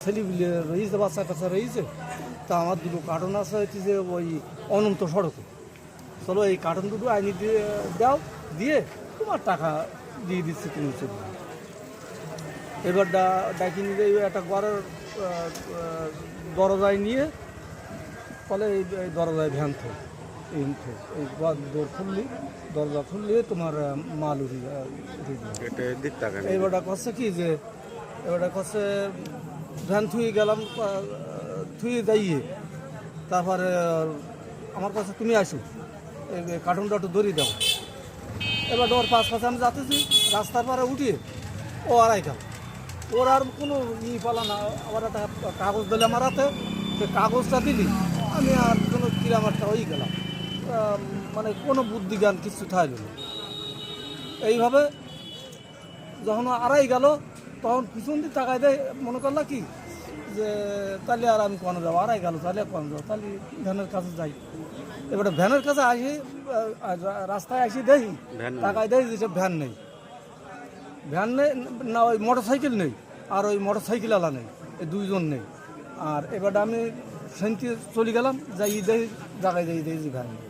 ছেলে রয়েছে, বাচ্চা কাচ্চা রয়েছে। তা আমার দুটো কার্টন আছে হচ্ছে ওই অনন্ত সড়কে। চলো এই কার্টন দুটো আইনি দিয়ে দাও, দিয়ে তোমার টাকা দিয়ে দিচ্ছি, তুমি চলে যাও। এবার ডাকি নিয়ে একটা ঘরের দরজায় নিয়ে ফলে এই দরজায় ভ্যান থোক, এই দৌড় খুললি, দরজা খুললে তোমার মাল এবারটা করছে কি যে এবারটা করছে ভ্যান থুয়ে গেলাম, থুয়ে যাইয়ে তারপরে আমার কাছে তুমি আসো, এই কার্টুনটা একটু দড়ি দাও। এবার ওর পাশে আমি যাতেছি, রাস্তার পারে উঠিয়ে ও আড়াই গেল। ওর আর কোনো পালা না, আবার একটা কাগজ দিলে আমার হাতে, সে কাগজটা দিলি আমি আর কোনো কিরামারটা হয়ে গেলাম। মানে কোনো বুদ্ধি জ্ঞান কিছু থাকলো না। এইভাবে যখন আড়াই গেল তখন পিছন দিয়ে টাকায় দেয়, মনে করলা কি যে তাহলে আর আমি কোনো যাবো, আড়াই গেল তাহলে কোনো যাবো, তাহলে ভ্যানের কাছে যাই। এবারে ভ্যানের কাছে আসি, রাস্তায় আসি দেখি টাকায় দেয় যে ভ্যান নেই, ভ্যান নেই না, ওই মোটর সাইকেল নেই, আর ওই মোটর সাইকেল আলা নেই, এই দুইজন নেই। আর এবারে আমি সেন্টি চলে গেলাম, যাই দেই জায়গায় যাই দেখি ভ্যান নেই।